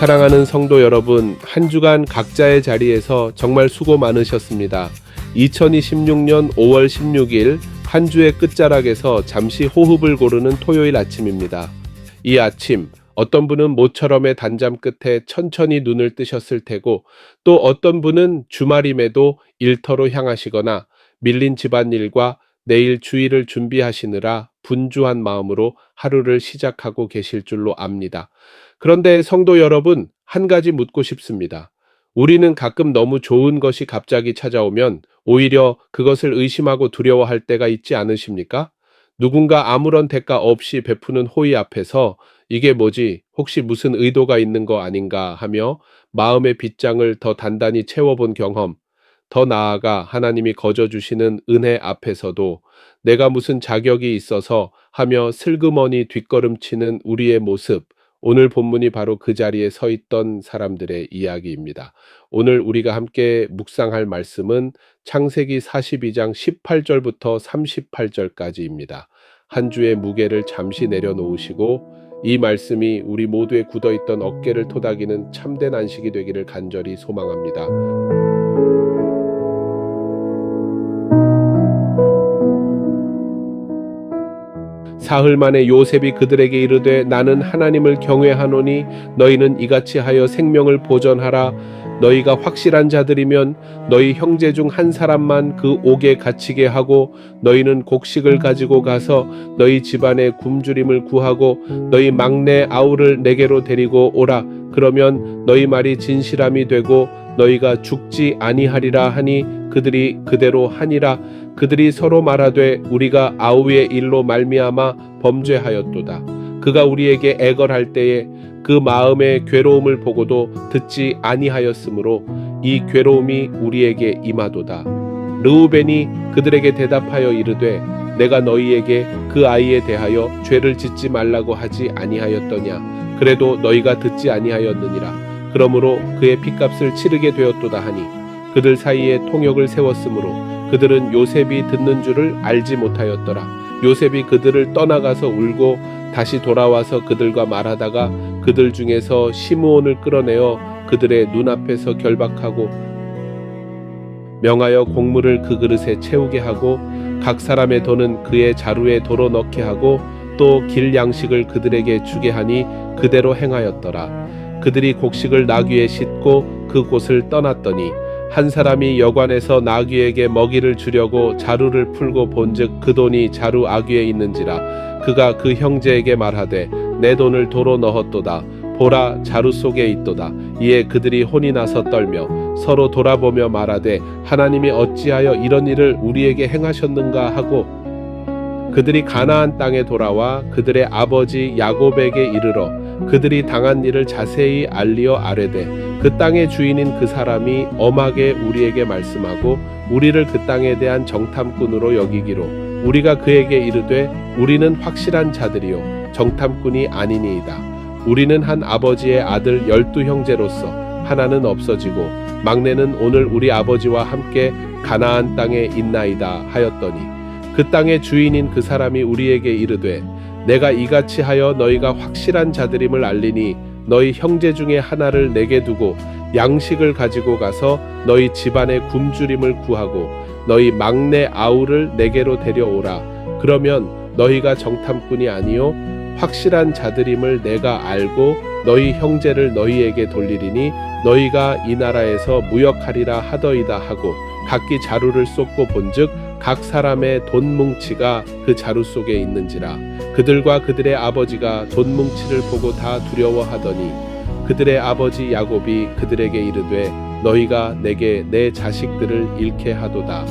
사랑하는 성도 여러분, 한 주간 각자의 자리에서 정말 수고 많으셨습니다. 2026년 5월 16일 한 주의 끝자락에서 잠시 호흡을 고르는 토요일 아침입니다. 이 아침, 어떤 분은 모처럼의 단잠 끝에 천천히 눈을 뜨셨을 테고, 또 어떤 분은 주말임에도 일터로 향하시거나 밀린 집안일과 내일 주일을 준비하시느라 분주한 마음으로 하루를 시작하고 계실 줄로 압니다. 그런데 성도 여러분, 한 가지 묻고 싶습니다. 우리는 가끔 너무 좋은 것이 갑자기 찾아오면 오히려 그것을 의심하고 두려워할 때가 있지 않으십니까? 누군가 아무런 대가 없이 베푸는 호의 앞에서 이게 뭐지? 혹시 무슨 의도가 있는 거 아닌가 하며 마음의 빗장을 더 단단히 채워본 경험, 더 나아가 하나님이 거저 주시는 은혜 앞에서도 내가 무슨 자격이 있어서 하며 슬그머니 뒷걸음치는 우리의 모습, 오늘 본문이 바로 그 자리에 서 있던 사람들의 이야기입니다. 오늘 우리가 함께 묵상할 말씀은 창세기 42장 18절부터 38절까지입니다. 한 주의 무게를 잠시 내려놓으시고 이 말씀이 우리 모두의 굳어있던 어깨를 토닥이는 참된 안식이 되기를 간절히 소망합니다. 사흘 만에 요셉이 그들에게 이르되 나는 하나님을 경외하노니 너희는 이같이 하여 생명을 보전하라. 너희가 확실한 자들이면 너희 형제 중 한 사람만 그 옥에 갇히게 하고 너희는 곡식을 가지고 가서 너희 집안에 굶주림을 구하고 너희 막내 아우를 내게로 데리고 오라. 그러면 너희 말이 진실함이 되고 너희가 죽지 아니하리라 하니 그들이 그대로 하니라. 그들이 서로 말하되 우리가 아우의 일로 말미암아 범죄하였도다. 그가 우리에게 애걸할 때에 그 마음의 괴로움을 보고도 듣지 아니하였으므로 이 괴로움이 우리에게 임하도다. 르우벤이 그들에게 대답하여 이르되 내가 너희에게 그 아이에 대하여 죄를 짓지 말라고 하지 아니하였더냐. 그래도 너희가 듣지 아니하였느니라. 그러므로 그의 핏값을 치르게 되었도다 하니 그들 사이에 통역을 세웠으므로 그들은 요셉이 듣는 줄을 알지 못하였더라. 요셉이 그들을 떠나가서 울고 다시 돌아와서 그들과 말하다가 그들 중에서 시므온을 끌어내어 그들의 눈앞에서 결박하고 명하여 곡물을 그 그릇에 채우게 하고 각 사람의 돈은 그의 자루에 도로 넣게 하고 또 길 양식을 그들에게 주게 하니 그대로 행하였더라. 그들이 곡식을 나귀에 싣고 그 곳을 떠났더니 한 사람이 여관에서 나귀에게 먹이를 주려고 자루를 풀고 본즉 그 돈이 자루 아귀에 있는지라. 그가 그 형제에게 말하되 내 돈을 도로 넣었도다. 보라, 자루 속에 있도다. 이에 그들이 혼이 나서 떨며 서로 돌아보며 말하되 하나님이 어찌하여 이런 일을 우리에게 행하셨는가 하고 그들이 가나안 땅에 돌아와 그들의 아버지 야곱에게 이르러 그들이 당한 일을 자세히 알리어 아뢰되 그 땅의 주인인 그 사람이 엄하게 우리에게 말씀하고 우리를 그 땅에 대한 정탐꾼으로 여기기로 우리가 그에게 이르되 우리는 확실한 자들이요 정탐꾼이 아니니이다. 우리는 한 아버지의 아들 12형제로서 하나는 없어지고 막내는 오늘 우리 아버지와 함께 가나안 땅에 있나이다 하였더니 그 땅의 주인인 그 사람이 우리에게 이르되 내가 이같이 하여 너희가 확실한 자들임을 알리니 너희 형제 중에 하나를 내게 두고 양식을 가지고 가서 너희 집안의 굶주림을 구하고 너희 막내 아우를 내게로 데려오라. 그러면 너희가 정탐꾼이 아니요 확실한 자들임을 내가 알고 너희 형제를 너희에게 돌리리니 너희가 이 나라에서 무역하리라 하더이다 하고 각기 자루를 쏟고 본즉 각 사람의 돈 뭉치가 그 자루 속에 있는지라. 그들과 그들의 아버지가 돈 뭉치를 보고 다 두려워하더니 그들의 아버지 야곱이 그들에게 이르되 너희가 내게 내 자식들을 잃게 하도다.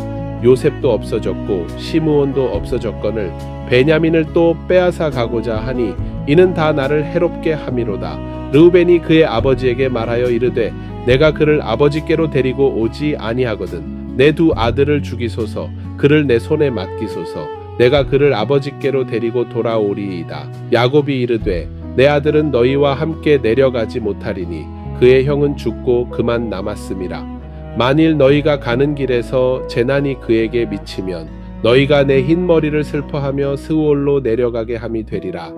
요셉도 없어졌고 시므온도 없어졌거늘 베냐민을 또 빼앗아 가고자 하니 이는 다 나를 해롭게 함이로다. 르우벤이 그의 아버지에게 말하여 이르되 내가 그를 아버지께로 데리고 오지 아니하거든. 내 두 아들을 죽이소서. 그를 내 손에 맡기소서. 내가 그를 아버지께로 데리고 돌아오리이다. 야곱이 이르되 내 아들은 너희와 함께 내려가지 못하리니 그의 형은 죽고 그만 남았음이라. 만일 너희가 가는 길에서 재난이 그에게 미치면 너희가 내 흰 머리를 슬퍼하며 스올로 내려가게 함이 되리라.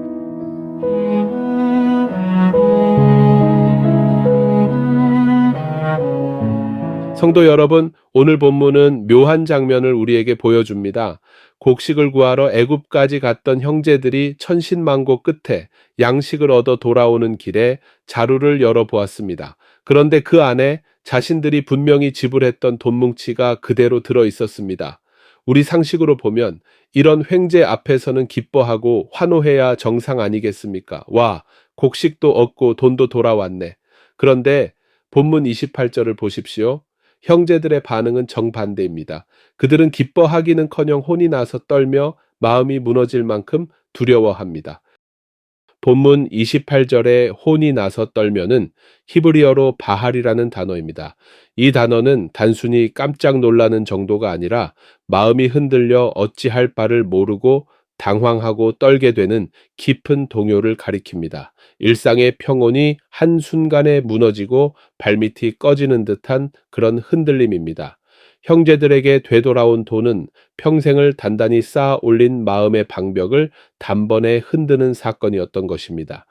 성도 여러분, 오늘 본문은 묘한 장면을 우리에게 보여줍니다. 곡식을 구하러 애굽까지 갔던 형제들이 천신만고 끝에 양식을 얻어 돌아오는 길에 자루를 열어보았습니다. 그런데 그 안에 자신들이 분명히 지불했던 돈 뭉치가 그대로 들어 있었습니다. 우리 상식으로 보면 이런 횡재 앞에서는 기뻐하고 환호해야 정상 아니겠습니까? 와, 곡식도 얻고 돈도 돌아왔네. 그런데 본문 28절을 보십시오. 형제들의 반응은 정반대입니다. 그들은 기뻐하기는커녕 혼이 나서 떨며 마음이 무너질 만큼 두려워합니다. 본문 28절에 혼이 나서 떨면은 히브리어로 바할이라는 단어입니다. 이 단어는 단순히 깜짝 놀라는 정도가 아니라 마음이 흔들려 어찌할 바를 모르고 당황하고 떨게 되는 깊은 동요를 가리킵니다. 일상의 평온이 한순간에 무너지고 발밑이 꺼지는 듯한 그런 흔들림입니다. 형제들에게 되돌아온 돈은 평생을 단단히 쌓아 올린 마음의 방벽을 단번에 흔드는 사건이었던 것입니다.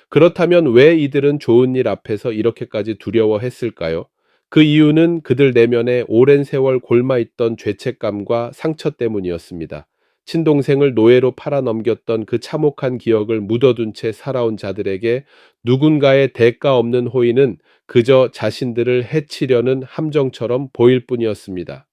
그렇다면 왜 이들은 좋은 일 앞에서 이렇게까지 두려워했을까요? 그 이유는 그들 내면에 오랜 세월 골마있던 죄책감과 상처 때문이었습니다. 친동생을 노예로 팔아넘겼던 그 참혹한 기억을 묻어둔 채 살아온 자들에게 누군가의 대가 없는 호의는 그저 자신들을 해치려는 함정처럼 보일 뿐이었습니다.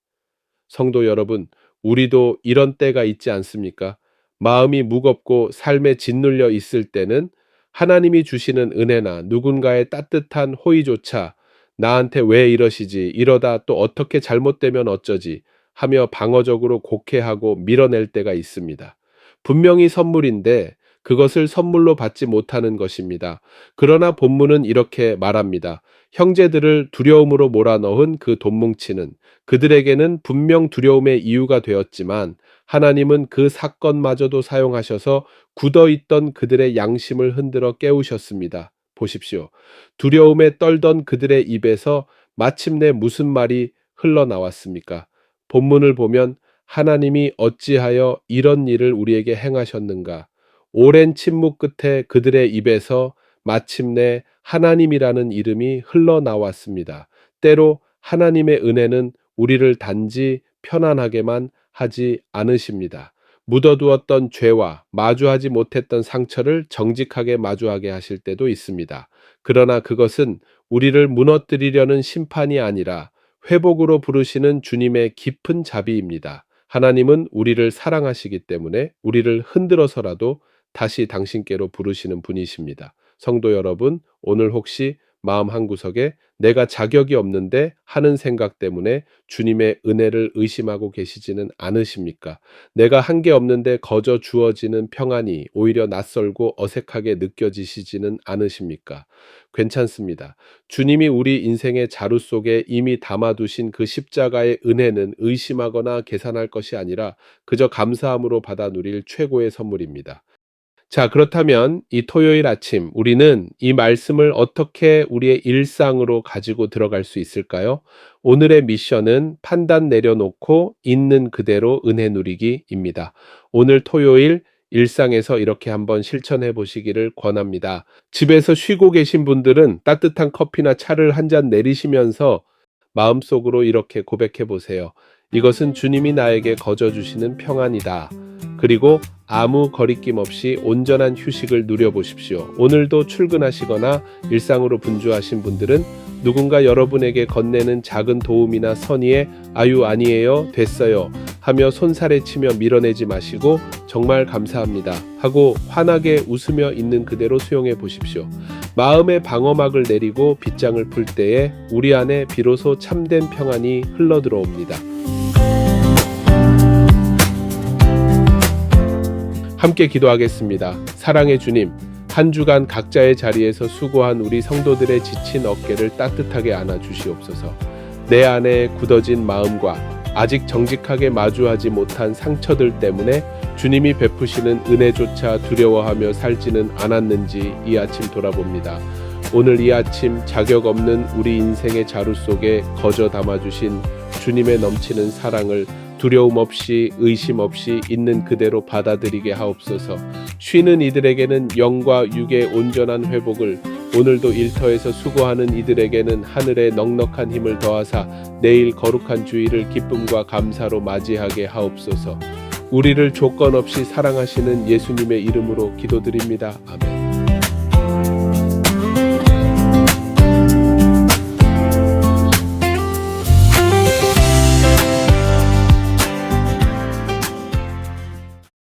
성도 여러분, 우리도 이런 때가 있지 않습니까? 마음이 무겁고 삶에 짓눌려 있을 때는 하나님이 주시는 은혜나 누군가의 따뜻한 호의조차 나한테 왜 이러시지, 이러다 또 어떻게 잘못되면 어쩌지 하며 방어적으로 곡해하고 밀어낼 때가 있습니다. 분명히 선물인데 그것을 선물로 받지 못하는 것입니다. 그러나 본문은 이렇게 말합니다. 형제들을 두려움으로 몰아넣은 그 돈뭉치는 그들에게는 분명 두려움의 이유가 되었지만 하나님은 그 사건마저도 사용하셔서 굳어있던 그들의 양심을 흔들어 깨우셨습니다. 보십시오. 두려움에 떨던 그들의 입에서 마침내 무슨 말이 흘러나왔습니까? 본문을 보면 하나님이 어찌하여 이런 일을 우리에게 행하셨는가? 오랜 침묵 끝에 그들의 입에서 마침내 하나님이라는 이름이 흘러나왔습니다. 때로 하나님의 은혜는 우리를 단지 편안하게만 하지 않으십니다. 묻어두었던 죄와 마주하지 못했던 상처를 정직하게 마주하게 하실 때도 있습니다. 그러나 그것은 우리를 무너뜨리려는 심판이 아니라 회복으로 부르시는 주님의 깊은 자비입니다. 하나님은 우리를 사랑하시기 때문에 우리를 흔들어서라도 다시 당신께로 부르시는 분이십니다. 성도 여러분, 오늘 혹시 마음 한구석에 내가 자격이 없는데 하는 생각 때문에 주님의 은혜를 의심하고 계시지는 않으십니까? 내가 한 게 없는데 거저 주어지는 평안이 오히려 낯설고 어색하게 느껴지시지는 않으십니까? 괜찮습니다. 주님이 우리 인생의 자루 속에 이미 담아두신 그 십자가의 은혜는 의심하거나 계산할 것이 아니라 그저 감사함으로 받아 누릴 최고의 선물입니다. 자, 그렇다면 이 토요일 아침 우리는 이 말씀을 어떻게 우리의 일상으로 가지고 들어갈 수 있을까요? 오늘의 미션은 판단 내려놓고 있는 그대로 은혜 누리기입니다. 오늘 토요일 일상에서 이렇게 한번 실천해 보시기를 권합니다. 집에서 쉬고 계신 분들은 따뜻한 커피나 차를 한 잔 내리시면서 마음속으로 이렇게 고백해 보세요. 이것은 주님이 나에게 거저 주시는 평안이다. 그리고 아무 거리낌 없이 온전한 휴식을 누려보십시오. 오늘도 출근하시거나 일상으로 분주하신 분들은 누군가 여러분에게 건네는 작은 도움이나 선의에 아유 아니에요 됐어요 하며 손살에 치며 밀어내지 마시고 정말 감사합니다 하고 환하게 웃으며 있는 그대로 수용해 보십시오. 마음의 방어막을 내리고 빗장을 풀 때에 우리 안에 비로소 참된 평안이 흘러들어옵니다. 함께 기도하겠습니다. 사랑의 주님, 한 주간 각자의 자리에서 수고한 우리 성도들의 지친 어깨를 따뜻하게 안아주시옵소서. 내 안에 굳어진 마음과 아직 정직하게 마주하지 못한 상처들 때문에 주님이 베푸시는 은혜조차 두려워하며 살지는 않았는지 이 아침 돌아봅니다. 오늘 이 아침 자격 없는 우리 인생의 자루 속에 거저 담아주신 주님의 넘치는 사랑을 두려움 없이 의심 없이 있는 그대로 받아들이게 하옵소서. 쉬는 이들에게는 영과 육의 온전한 회복을, 오늘도 일터에서 수고하는 이들에게는 하늘의 넉넉한 힘을 더하사 내일 거룩한 주일을 기쁨과 감사로 맞이하게 하옵소서. 우리를 조건 없이 사랑하시는 예수님의 이름으로 기도드립니다. 아멘.